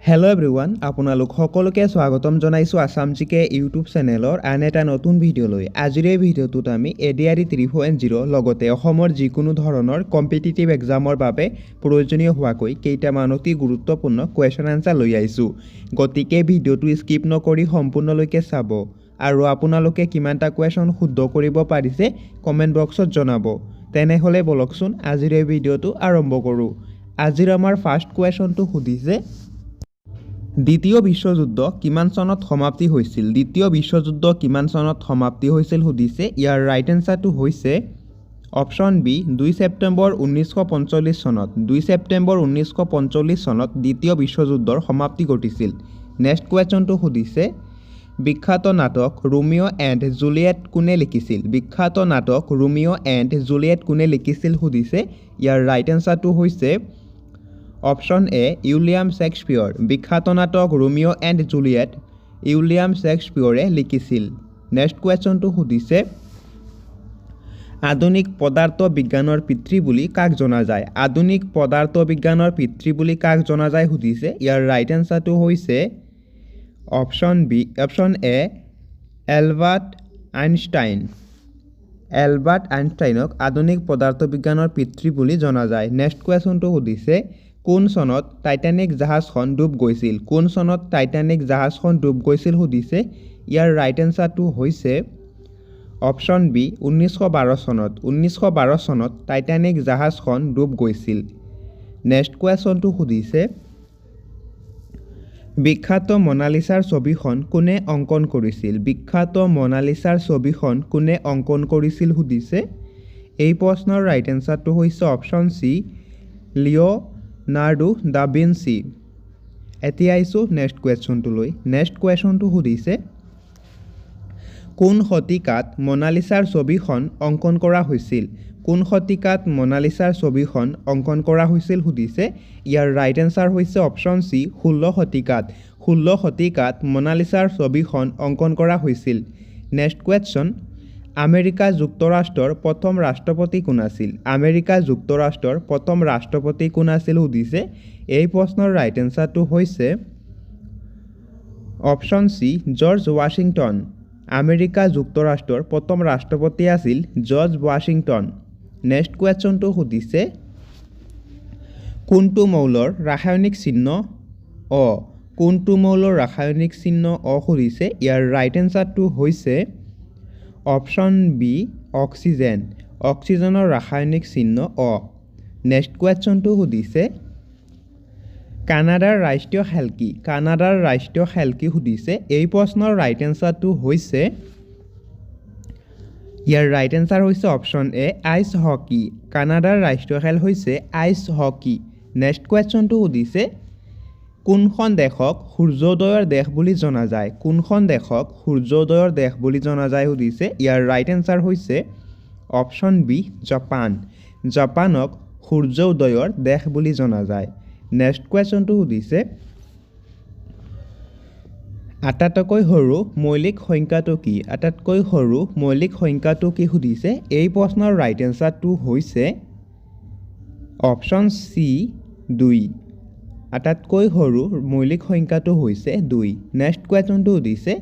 Hello' everyone, আপোনালোক সকলোকে স্বাগতম জনাইছোঁ আছাম জিকে ইউটিউব চেনেলৰ আন এটা নতুন ভিডিঅ'লৈ। আজিৰ এই ভিডিঅ'টোত আমি ADRE 3.0 লগতে অসমৰ যিকোনো ধৰণৰ কম্পিটিটিভ এক্সামৰ বাবে প্ৰয়োজনীয় হোৱাকৈ কেইটামান অতি গুৰুত্বপূৰ্ণ কুৱেশ্যন আনচাৰ লৈ আহিছোঁ। গতিকে ভিডিঅ'টো স্কিপ নকৰি সম্পূৰ্ণলৈকে চাব আৰু আপোনালোকে কিমানটা কুৱেশ্যন শুদ্ধ কৰিব পাৰিছে কমেণ্ট বক্সত জনাব। তেনেহ'লে বলকচোন আজিৰ এই ভিডিঅ'টো আৰম্ভ কৰোঁ। আজিৰ আমাৰ ফাৰ্ষ্ট কুৱেশ্যনটো সুধিছে, দ্বিতীয় বিশ্বযুদ্ধ কিমান চনত সমাপ্তি হৈছিল? দ্বিতীয় বিশ্বযুদ্ধ কিমান চনত সমাপ্তি হৈছিল সুধিছে। ইয়াৰ ৰাইট এনচাৰটো হৈছে অপশ্যন বি 2 ছেপ্টেম্বৰ 1945 চনত। 2 ছেপ্টেম্বৰ 1945 চনত দ্বিতীয় বিশ্বযুদ্ধৰ সমাপ্তি ঘটিছিল। নেক্সট কুৱেশ্যনটো সুধিছে, বিখ্যাত নাটক ৰোমিঅ' এণ্ড জুলিয়েট কোনে লিখিছিল? বিখ্যাত নাটক ৰোমিঅ' এণ্ড জুলিয়েট কোনে লিখিছিল সুধিছে। ইয়াৰ ৰাইট এনচাৰটো হৈছে অপশ্যন এ উইলিয়াম শ্বেক্সপিয়ৰ। বিখ্যাত নাটক ৰোমিঅ' এণ্ড জুলিয়েট উইলিয়াম শ্বেক্সপিয়ৰে লিখিছিল। নেক্সট কুৱেশ্যনটো সুধিছে, আধুনিক পদাৰ্থ বিজ্ঞানৰ পিতৃ বুলি কাক জনা যায়? আধুনিক পদাৰ্থ বিজ্ঞানৰ পিতৃ বুলি কাক জনা যায় সুধিছে। ইয়াৰ ৰাইট এনচাৰটো হৈছে option A Albert Einstein. Albert আইনষ্টাইনক আধুনিক পদাৰ্থ বিজ্ঞানৰ পিতৃ বুলি জনা যায়। নেক্সট কুৱেশ্যনটো সুধিছে, কোন চনত টাইটানিক জাহাজখন ডুব গৈছিল? কোন চনত টাইটানিক জাহাজখন ডুব গৈছিল সুধিছে। ইয়াৰ ৰাইট এনচাৰটো হৈছে অপশ্যন বি 1912 চনত। 1912 চনত টাইটানিক জাহাজখন ডুব গৈছিল। নেক্সট কুৱেশ্যনটো সুধিছে, বিখ্যাত মনালিছাৰ ছবিখন কোনে অংকন কৰিছিল? বিখ্যাত মনালিছাৰ ছবিখন কোনে অংকন কৰিছিল সুধিছে। এই প্ৰশ্নৰ ৰাইট এনচাৰটো হৈছে option C Leonardo da Vinci. এতিয়া আহিছোঁ নেক্সট কুৱেশ্যনটোলৈ। নেক্সট কুৱেশ্যনটো সুধিছে, কোন শতিকাত মনালিছাৰ ছবিখন অংকন কৰা হৈছিল? কোন শতিকাত মনালিছাৰ ছবিখন অংকন কৰা হৈছিল সুধিছে। ইয়াৰ ৰাইট এনচাৰ হৈছে অপশ্যন চি 16 শতিকাত। 16 শতিকাত মনালিছাৰ ছবিখন অংকন কৰা হৈছিল। নেক্সট কুৱেশ্যন, আমেৰিকা যুক্তৰাষ্ট্ৰৰ প্ৰথম ৰাষ্ট্ৰপতি কোন আছিল? আমেৰিকা যুক্তৰাষ্ট্ৰৰ প্ৰথম ৰাষ্ট্ৰপতি কোন আছিল সুধিছে। এই প্ৰশ্নৰ ৰাইট এনচাৰটো হৈছে option C George Washington. America যুক্তৰাষ্ট্ৰৰ প্ৰথম ৰাষ্ট্ৰপতি আছিল জৰ্জ ৱাশ্বিংটন। নেক্সট কুৱেশ্যনটো সুধিছে, কোনটো মৌলৰ ৰাসায়নিক চিহ্ন অ? কোনটো মৌলৰ ৰাসায়নিক চিহ্ন অ সুধিছে। ইয়াৰ ৰাইট এনচাৰটো হৈছে অপশ্যন বি অক্সিজেন। অক্সিজেনৰ ৰাসায়নিক চিহ্ন অ। নেক্সট কুৱেশ্যনটো সুধিছে, কানাডাৰ ৰাষ্ট্ৰীয় খেল কি? কানাডাৰ ৰাষ্ট্ৰীয় খেল কি সুধিছে। এই প্ৰশ্নৰ ৰাইট এনচাৰটো হৈছে, ইয়াৰ ৰাইট এনচাৰ হৈছে অপশ্যন এ আইচ হকী। কানাডাৰ ৰাষ্ট্ৰীয় খেল হৈছে আইচ হকী। নেক্সট কুৱেশ্যনটো সুধিছে, কোনখন দেশক সূৰ্যোদয়ৰ দেশ বুলি জনা যায়? কোনখন দেশক সূৰ্যোদয়ৰ দেশ বুলি জনা যায় সুধিছে। ইয়াৰ ৰাইট এনচাৰ হৈছে অপশ্যন বি জাপান। জাপানক সূৰ্যোদয়ৰ দেশ বুলি জনা যায়। নেক্সট কুৱেশ্যনটো সুধিছে, আটাইতকৈ সৰু মৌলিক সংখ্যাটো কি? আটাইতকৈ সৰু মৌলিক সংখ্যাটো কি সুধিছে। এই প্ৰশ্নৰ ৰাইট এনচাৰটো হৈছে অপশ্যন চি 2। আটাইতকৈ সৰু মৌলিক সংখ্যাটো হৈছে 2। নেক্সট কুৱেশ্যনটো সুধিছে,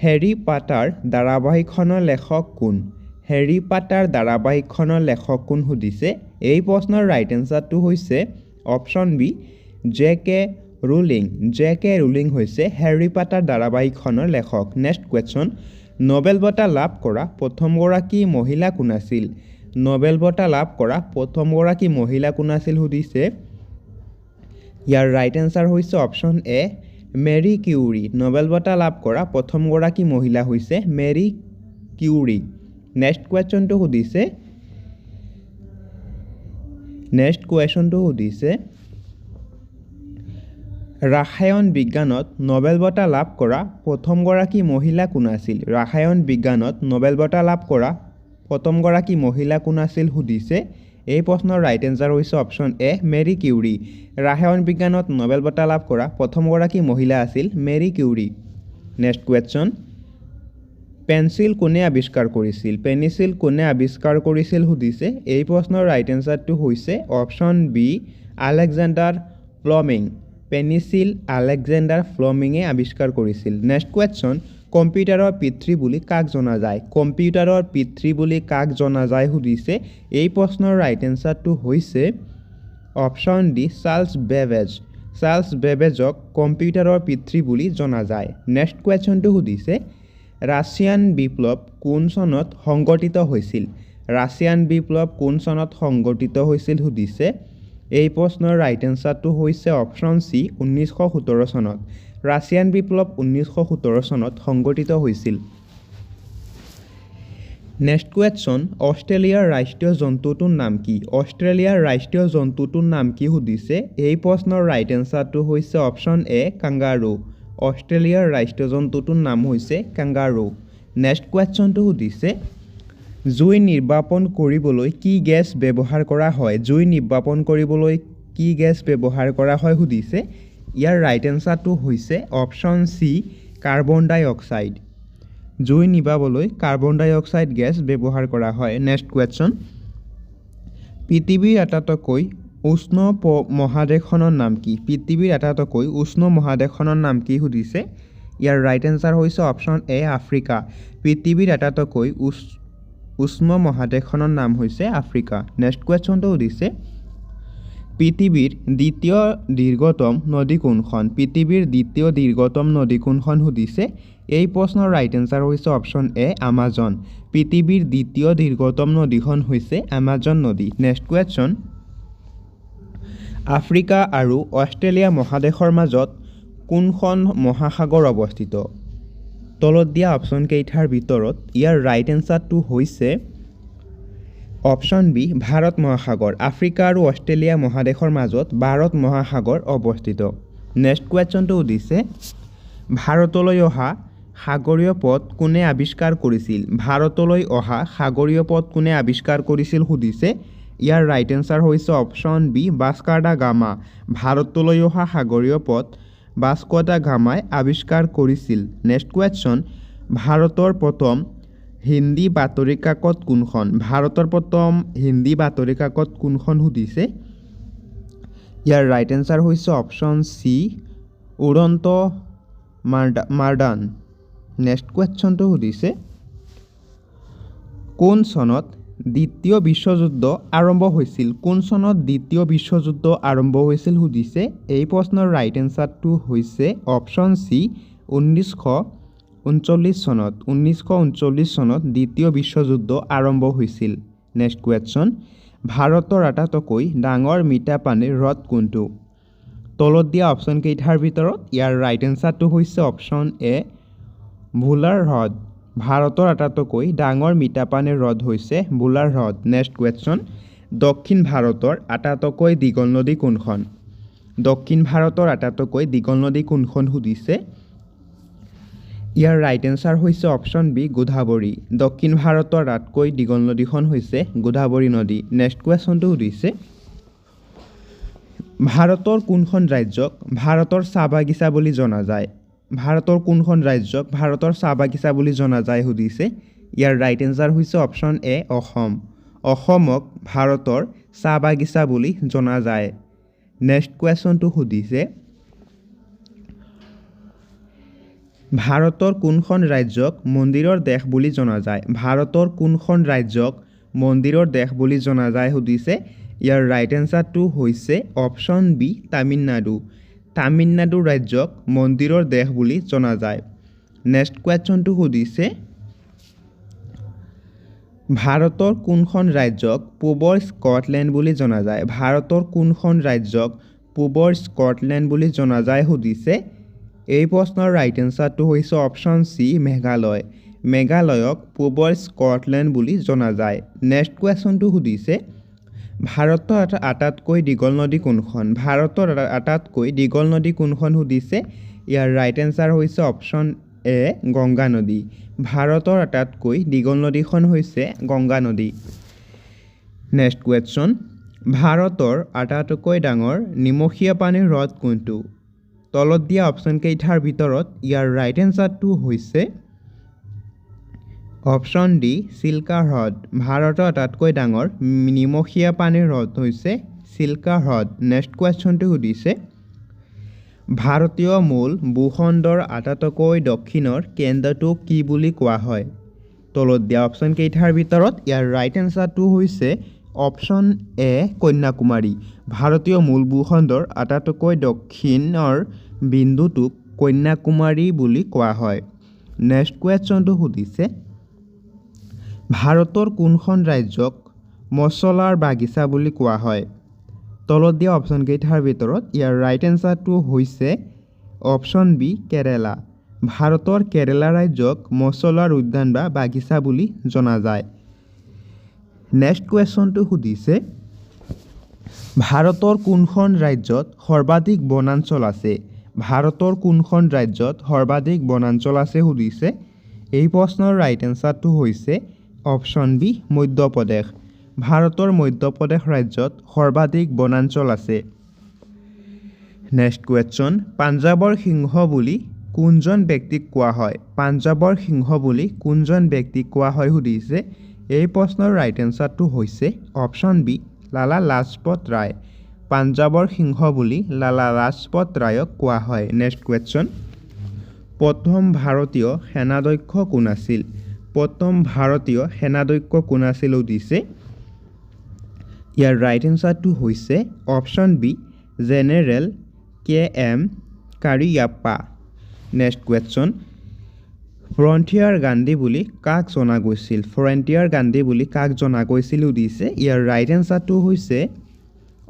হেৰী পটাৰ ধাৰাবাহিকখনৰ লেখক কোন? হেৰী পটাৰ ধাৰাবাহিকখনৰ লেখক কোন সুধিছে। এই প্ৰশ্নৰ ৰাইট এনচাৰটো হৈছে অপশ্যন বি জে.কে. ৰুলিং। জে.কে. ৰুলিং হৈছে হেৰী পটাৰ ধাৰাবাহিকখনৰ লেখক। নেক্সট কুৱেশ্যন, নোবেল বঁটা লাভ কৰা প্ৰথমগৰাকী মহিলা কোন আছিল? নোবেল বঁটা লাভ কৰা প্ৰথমগৰাকী মহিলা কোন আছিল সুধিছে। ইয়াৰ ৰাইট এনচাৰ হৈছে option A Marie Curie. Nobel বঁটা লাভ কৰা প্ৰথমগৰাকী মহিলা হৈছে মেৰী কিউৰী। নেক্সট কুৱেশ্যনটো সুধিছে, ৰসায়ন বিজ্ঞানত নোবেল বঁটা লাভ কৰা প্ৰথমগৰাকী মহিলা কোন আছিল? ৰসায়ন বিজ্ঞানত নোবেল বঁটা লাভ কৰা প্ৰথমগৰাকী মহিলা কোন আছিল সুধিছে। এই প্ৰশ্নৰ ৰাইট এনচাৰ হৈছে অপশ্যন এ মেৰী কিউৰী। ৰসায়ন বিজ্ঞানত নোবেল বঁটা লাভ কৰা প্ৰথমগৰাকী মহিলা আছিল Marie Curie. Next question, pencil কোনে আৱিষ্কাৰ কৰিছিল? পেনিচিল কোনে আৱিষ্কাৰ কৰিছিল সুধিছে। এই প্ৰশ্নৰ ৰাইট এনচাৰটো হৈছে option B Alexander Fleming. Penicillin Alexander ফ্লেমিঙে আৱিষ্কাৰ কৰিছিল। নেক্সট কুৱেশ্যন, কম্পিউটাৰৰ পিতৃ বুলি কাক জনা যায়? কম্পিউটাৰৰ পিতৃ বুলি কাক জনা যায় সুধিছে। এই প্ৰশ্নৰ ৰাইট এনচাৰটো হৈছে option D Charles Babbage. Charles বেবেজক কম্পিউটাৰৰ পিতৃ বুলি জনা যায়। নেক্সট কুৱেশ্যনটো সুধিছে ৰাছিয়ান বিপ্লৱ কোন চনত সংঘটিত হৈছিল? ৰাছিয়ান বিপ্লৱ কোন চনত সংঘটিত হৈছিল সুধিছে। এই প্ৰশ্নৰ ৰাইট এনচাৰটো হৈছে অপশ্যন চি 1917 চনত। ৰাছিয়ান বিপ্লৱ 1917 চনত সংঘটিত হৈছিল। নেক্সট কুৱেশ্যন, অষ্ট্ৰেলিয়াৰ ৰাষ্ট্ৰীয় জন্তুটোৰ নাম কি? অষ্ট্ৰেলিয়াৰ ৰাষ্ট্ৰীয় জন্তুটোৰ নাম কি সুধিছে। এই প্ৰশ্নৰ ৰাইট এনচাৰটো হৈছে অপশ্যন এ কাংগাৰু। অষ্ট্ৰেলিয়াৰ ৰাষ্ট্ৰীয় জন্তুটোৰ নাম হৈছে কাংগাৰু। নেক্সট কুৱেশ্যনটো সুধিছে জুই নিৰ্বাপন কৰিবলৈ কি গেছ ব্যৱহাৰ কৰা হয়? জুই নিৰ্বাপন কৰিবলৈ কি গেছ ব্যৱহাৰ কৰা হয় সুধিছে। ইয়াৰ ৰাইট এনচাৰটো হৈছে অপশ্যন চি কাৰ্বন ডাই অক্সাইড। জুই নিভাবলৈ কাৰ্বন ডাই অক্সাইড গেছ ব্যৱহাৰ কৰা হয়। নেক্সট কুৱেশ্যন, পৃথিৱীৰ আটাইতকৈ উষ্ণ মহাদেশখনৰ নাম কি? পৃথিৱীৰ আটাইতকৈ উষ্ণ মহাদেশখনৰ নাম কি সুধিছে। ইয়াৰ ৰাইট এনচাৰ হৈছে অপশ্যন এ আফ্ৰিকা। পৃথিৱীৰ আটাইতকৈ উষ্ণ মহাদেশখনৰ নাম হৈছে আফ্ৰিকা। নেক্সট কুৱেশ্যনটো সুধিছে পৃথিৱীৰ দ্বিতীয় দীৰ্ঘতম নদী কোনখন? পৃথিৱীৰ দ্বিতীয় দীৰ্ঘতম নদী কোনখন সুধিছে। এই প্ৰশ্নৰ ৰাইট এনচাৰ হৈছে অপশ্যন এ আমাজন। পৃথিৱীৰ দ্বিতীয় দীৰ্ঘতম নদীখন হৈছে আমাজন নদী। নেক্সট কুৱেশ্যন, আফ্ৰিকা আৰু অষ্ট্ৰেলিয়া মহাদেশৰ মাজত কোনখন মহাসাগৰ অৱস্থিত? তলত দিয়া অপশ্যন কেইটাৰ ভিতৰত ইয়াৰ ৰাইট এনচাৰটো হৈছে অপশ্যন বি ভাৰত মহাসাগৰ। আফ্ৰিকা আৰু অষ্ট্ৰেলিয়া মহাদেশৰ মাজত ভাৰত মহাসাগৰ অৱস্থিত। নেক্সট কুৱেশ্যনটো সুধিছে ভাৰতলৈ অহা সাগৰীয় পথ কোনে আৱিষ্কাৰ কৰিছিল? ভাৰতলৈ অহা সাগৰীয় পথ কোনে আৱিষ্কাৰ কৰিছিল সুধিছে। ইয়াৰ ৰাইট এনচাৰ হৈছে option B Vasco da Gama. ভাৰতলৈ অহা সাগৰীয় পথ ভাস্কো দা গামাই আৱিষ্কাৰ কৰিছিল। নেক্সট কুৱেশ্যন, ভাৰতৰ প্ৰথম হিন্দী বাতৰি কাকত কোনখন? ভাৰতৰ প্ৰথম হিন্দী বাতৰি কাকত কোনখন সুধিছে। ইয়াৰ ৰাইট এনচাৰ হৈছে অপশ্যন চি উড়ন্ত মাৰ্ডান। নেক্সট কুৱেশ্যনটো সুধিছে কোন চনত দ্বিতীয় বিশ্বযুদ্ধ আৰম্ভ হৈছিল? কোন চনত দ্বিতীয় বিশ্বযুদ্ধ আৰম্ভ হৈছিল সুধিছে। এই প্ৰশ্নৰ ৰাইট এনচাৰটো হৈছে অপশ্যন চি 1939 চনত। 1939 চনত দ্বিতীয় বিশ্বযুদ্ধ আৰম্ভ হৈছিল। নেক্সট কুৱেশ্যন, ভাৰতৰ আটাইতকৈ ডাঙৰ মিঠা পানীৰ হ্ৰদ কোনটো? তলত দিয়া অপশ্যন কেইটাৰ ভিতৰত ইয়াৰ ৰাইট এনচাৰটো হৈছে অপশ্যন এ ভোলাৰ হ্ৰদ। ভাৰতৰ আটাইতকৈ ডাঙৰ মিঠা পানীৰ হ্ৰদ হৈছে ভোলাৰ হ্ৰদ। নেক্সট কুৱেশ্যন, দক্ষিণ ভাৰতৰ আটাইতকৈ দীঘল নদী কোনখন? দক্ষিণ ভাৰতৰ আটাইতকৈ দীঘল নদী কোনখন সুধিছে। ইয়াৰ ৰাইট এনচাৰ হৈছে অপশ্যন বি গোদাবৰী। দক্ষিণ ভাৰতৰ আটাইতকৈ দীঘল নদীখন হৈছে গোদাবৰী নদী। নেক্সট কুৱেশ্যনটো সুধিছে ভাৰতৰ কোনখন ৰাজ্যক ভাৰতৰ চাহ বাগিচা বুলি জনা যায়? ভাৰতৰ কোনখন ৰাজ্যক ভাৰতৰ চাহ বাগিচা বুলি জনা যায় সুধিছে। ইয়াৰ ৰাইট এনচাৰ হৈছে অপশ্যন এ অসম। অসমক ভাৰতৰ চাহ বাগিচা বুলি জনা যায়। নেক্সট কুৱেশ্যনটো সুধিছে ভাৰতৰ কোনখন ৰাজ্যক মন্দিৰৰ দেশ বুলি জনা যায়? ভাৰতৰ কোনখন ৰাজ্যক মন্দিৰৰ দেশ বুলি জনা যায় সুধিছে। ইয়াৰ ৰাইট এনচাৰটো হৈছে অপশ্যন বি তামিলনাডু। তামিলনাডু ৰাজ্যক মন্দিৰৰ দেশ বুলি জনা যায়। নেক্সট কুৱেশ্যনটো সুধিছে ভাৰতৰ কোনখন ৰাজ্যক পূবৰ স্কটলেণ্ড বুলি জনা যায়? ভাৰতৰ কোনখন ৰাজ্যক পূবৰ স্কটলেণ্ড বুলি জনা যায় সুধিছে। এই প্ৰশ্নৰ ৰাইট এনচাৰটো হৈছে অপশ্যন চি মেঘালয়। মেঘালয়ক পূবৰ স্কটলেণ্ড বুলি জনা যায়। নেক্সট কুৱেশ্যনটো সুধিছে ভাৰতৰ আটাইতকৈ দীঘল নদী কোনখন? ভাৰতৰ আটাইতকৈ দীঘল নদী কোনখন সুধিছে। ইয়াৰ ৰাইট এনচাৰ হৈছে অপশ্যন এ গংগা নদী। ভাৰতৰ আটাইতকৈ দীঘল নদীখন হৈছে গংগা নদী। নেক্সট কুৱেশ্যন ভাৰতৰ আটাইতকৈ ডাঙৰ নিমখীয়া পানীৰ হ্ৰদ কোনটো? তলত দিয়া অপশ্যন কেইটাৰ ভিতৰত ইয়াৰ ৰাইট এনচাৰটো হৈছে অপশ্যন ডি চিল্কা হ্ৰদ। ভাৰতৰ আটাইতকৈ ডাঙৰ নিমখীয়া পানীৰ হ্ৰদ হৈছে চিল্কা হ্ৰদ। নেক্সট কুৱেশ্যনটো সুধিছে ভাৰতীয় মূল ভূখণ্ডৰ আটাইতকৈ দক্ষিণৰ কেন্দ্ৰটো কি বুলি কোৱা হয়? তলত দিয়া অপশ্যন কেইটাৰ ভিতৰত ইয়াৰ ৰাইট এনচাৰটো হৈছে অপশ্যন এ কন্যাকুমাৰী। ভাৰতীয় মূল ভূখণ্ডৰ আটাইতকৈ দক্ষিণৰ বিন্দুটোক কন্যাকুমাৰী বুলি কোৱা হয়। নেক্সট কুৱেশ্যনটো সুধিছে ভাৰতৰ কোনখন ৰাজ্যক মছলাৰ বাগিচা বুলি কোৱা হয়? তলত দিয়া অপশ্যন কেইটাৰ ভিতৰত ইয়াৰ ৰাইট এনচাৰটো হৈছে অপশ্যন বি কেৰেলা। ভাৰতৰ কেৰেলা ৰাজ্যক মছলাৰ উদ্যান বা বাগিচা বুলি জনা যায়। নেক্সট কুৱেশ্যনটো সুধিছে ভাৰতৰ কোনখন ৰাজ্যত সৰ্বাধিক বনাঞ্চল আছে? ভাৰতৰ কোনখন ৰাজ্যত সৰ্বাধিক বনাঞ্চল আছে সুধিছে। এই প্ৰশ্নৰ ৰাইট এনচাৰটো হৈছে অপশ্যন বি মধ্যপ্ৰদেশ। ভাৰতৰ মধ্যপ্ৰদেশ ৰাজ্যত সৰ্বাধিক বনাঞ্চল আছে। নেক্সট কুৱেশ্যন পাঞ্জাৱৰ সিংহ বুলি কোনজন ব্যক্তিক কোৱা হয়? পাঞ্জাৱৰ সিংহ বুলি কোনজন ব্যক্তিক কোৱা হয় সুধিছে। এই প্ৰশ্নৰ ৰাইট এনচাৰটো হৈছে অপশ্যন বি লালা লাজপত ৰায়। পাঞ্জাৱৰ সিংহ বুলি লালা লাজপত ৰায়ক কোৱা হয়। নেক্সট কুৱেশ্যন প্ৰথম ভাৰতীয় সেনাধ্যক্ষ কোন আছিল? প্ৰথম ভাৰতীয় সেনাধ্যক্ষ কোন আছিল সুধিছে। ইয়াৰ ৰাইট এনচাৰটো হৈছে option B General K M Cariappa. Next question frontier Gandhi বুলি কাক জনা গৈছিল? ফ্ৰণ্টিয়াৰ গান্ধী বুলি কাক জনা গৈছিল সুধিছে। ইয়াৰ ৰাইট এনচাৰটো হৈছে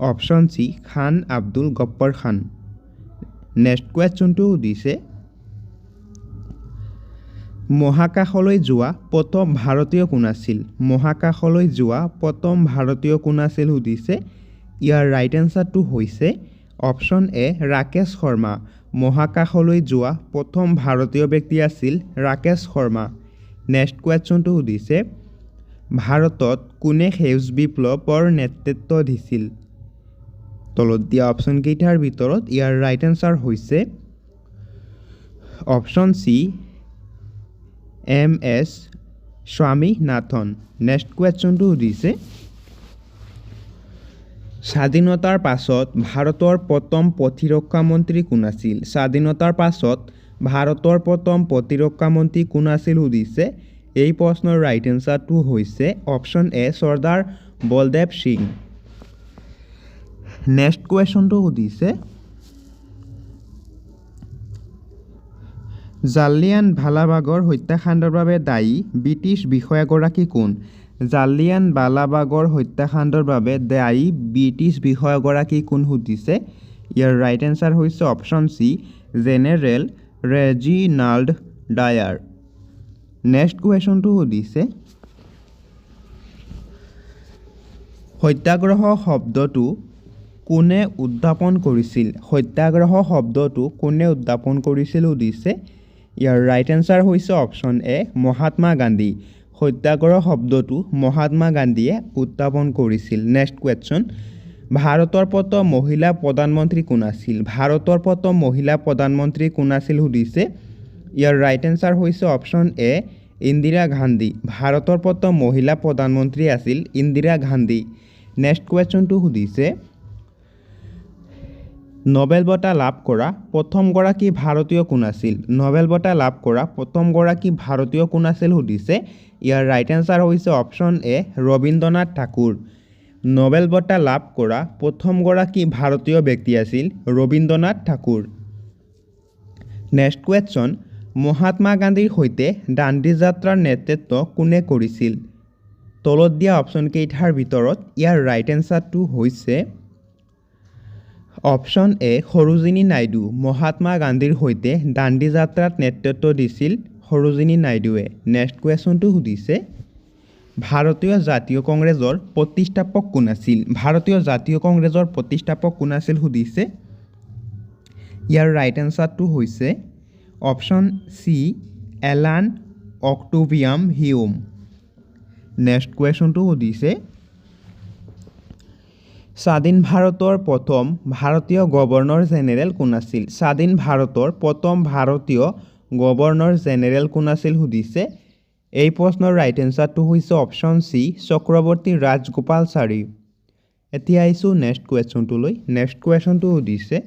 অপশ্যন চি খান আব্দুল গফ্ফৰ খান। নেক্সট কুৱেশ্যনটো সুধিছে মহাকাশলৈ যোৱা প্ৰথম ভাৰতীয় কোন আছিল? মহাকাশলৈ যোৱা প্ৰথম ভাৰতীয় কোন আছিল সুধিছে। ইয়াৰ ৰাইট এনচাৰটো হৈছে অপশ্যন এ ৰাকেশ শৰ্মা। মহাকাশলৈ যোৱা প্ৰথম ভাৰতীয় ব্যক্তি আছিল ৰাকেশ শৰ্মা। নেক্সট কুৱেশ্যনটো সুধিছে ভাৰতত কোনে সেউজ বিপ্লৱৰ নেতৃত্ব দিছিল? তলত দিয়া অপশ্যন কেইটাৰ ভিতৰত ইয়াৰ ৰাইট এনচাৰ হৈছে option C M S Swaminathan. Next কুৱেশ্যনটো সুধিছে স্বাধীনতাৰ পাছত ভাৰতৰ প্ৰথম প্ৰতিৰক্ষা মন্ত্ৰী কোন আছিল? স্বাধীনতাৰ পাছত ভাৰতৰ প্ৰথম প্ৰতিৰক্ষা মন্ত্ৰী কোন আছিল সুধিছে। এই প্ৰশ্নৰ ৰাইট এনচাৰটো হৈছে option A Sardar Baldev Singh. Next কুৱেশ্যনটো সুধিছে জালিয়ানৱালাবাগৰ হত্যাকাণ্ডৰ বাবে দায়ী ব্ৰিটিছ বিষয়াগৰাকী কোন? জালিয়ানৱালাবাগৰ হত্যাকাণ্ডৰ বাবে দায়ী ব্ৰিটিছ বিষয়াগৰাকী কোন সুধিছে। ইয়াৰ ৰাইট এনচাৰ হৈছে option C General Reginald Dyer. Next কুৱেশ্যনটো সুধিছে সত্যাগ্ৰহ শব্দটো কোনে উদ্ভাৱন কৰিছিল? সত্যাগ্ৰহ শব্দটো কোনে উদ্ভাৱন কৰিছিল সুধিছে। ইয়াৰ ৰাইট এনচাৰ হৈছে অপশ্যন এ মহাত্মা গান্ধী। সত্যাগ্ৰহ শব্দটো মহাত্মা গান্ধীয়ে উদ্ভাৱন কৰিছিল। নেক্সট কুৱেশ্যন ভাৰতৰ প্ৰথম মহিলা প্ৰধানমন্ত্ৰী কোন আছিল? ভাৰতৰ প্ৰথম মহিলা প্ৰধানমন্ত্ৰী কোন আছিল সুধিছে। ইয়াৰ ৰাইট এনচাৰ হৈছে অপশ্যন এ ইন্দিৰা গান্ধী। ভাৰতৰ প্ৰথম মহিলা প্ৰধানমন্ত্ৰী আছিল ইন্দিৰা গান্ধী। নেক্সট কুৱেশ্যনটো সুধিছে নোবেল বঁটা লাভ কৰা প্ৰথমগৰাকী ভাৰতীয় কোন আছিল? নোবেল বঁটা লাভ কৰা প্ৰথমগৰাকী ভাৰতীয় কোন আছিল সুধিছে। ইয়াৰ ৰাইট এনচাৰ হৈছে অপশ্যন এ ৰবীন্দ্ৰনাথ ঠাকুৰ। নোবেল বঁটা লাভ কৰা প্ৰথমগৰাকী ভাৰতীয় ব্যক্তি আছিল ৰবীন্দ্ৰনাথ ঠাকুৰ। নেক্সট কুৱেশ্যন মহাত্মা গান্ধীৰ সৈতে দাণ্ডী যাত্ৰাৰ নেতৃত্ব কোনে কৰিছিল? তলত দিয়া অপশ্যন কেইটাৰ ভিতৰত ইয়াৰ ৰাইট এনচাৰটো হৈছে অপশ্যন এ সৰোজিনী নাইডু। মহাত্মা গান্ধীৰ সৈতে দাণ্ডী যাত্ৰাত নেতৃত্ব দিছিল সৰোজিনী নাইডুৱে। নেক্সট কুৱেশ্যনটো সুধিছে ভাৰতীয় জাতীয় কংগ্ৰেছৰ প্ৰতিষ্ঠাপক কোন আছিল? ভাৰতীয় জাতীয় কংগ্ৰেছৰ প্ৰতিষ্ঠাপক কোন আছিল সুধিছে। ইয়াৰ ৰাইট এনচাৰটো হৈছে অপশ্যন চি এলান অক্টোভিয়াম হিউম। নেক্সট কুৱেশ্যনটো সুধিছে স্বাধীন ভাৰতৰ প্ৰথম ভাৰতীয় গভৰ্ণৰ জেনেৰেল কোন আছিল? স্বাধীন ভাৰতৰ প্ৰথম ভাৰতীয় গভৰ্ণৰ জেনেৰেল কোন আছিল সুধিছে। এই প্ৰশ্নৰ ৰাইট এনচাৰটো হৈছে অপশ্যন চি চক্ৰৱৰ্তী ৰাজগোপালচাৰী। এতিয়া আহিছোঁ নেক্সট কুৱেশ্যনটোলৈ। নেক্সট কুৱেশ্যনটো সুধিছে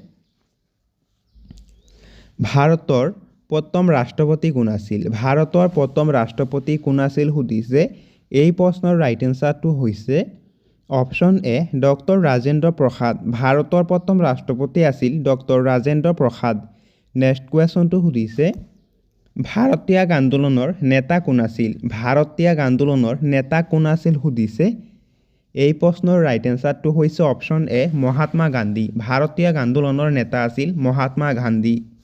ভাৰতৰ প্ৰথম ৰাষ্ট্ৰপতি কোন আছিল? ভাৰতৰ প্ৰথম ৰাষ্ট্ৰপতি কোন আছিল সুধিছে। এই প্ৰশ্নৰ ৰাইট এনচাৰটো হৈছে অপশ্যন এ ডক্টৰ ৰাজেন্দ্ৰ প্ৰসাদ। ভাৰতৰ প্ৰথম ৰাষ্ট্ৰপতি আছিল ডক্টৰ ৰাজেন্দ্ৰ প্ৰসাদ। নেক্সট কুৱেশ্যনটো সুধিছে ভাৰত ত্যাগ আন্দোলনৰ নেতা কোন আছিল? ভাৰত ত্যাগ আন্দোলনৰ নেতা কোন আছিল সুধিছে। এই প্ৰশ্নৰ ৰাইট এনচাৰটো হৈছে অপশ্যন এ মহাত্মা গান্ধী। ভাৰত ত্যাগ আন্দোলনৰ নেতা আছিল মহাত্মা গান্ধী।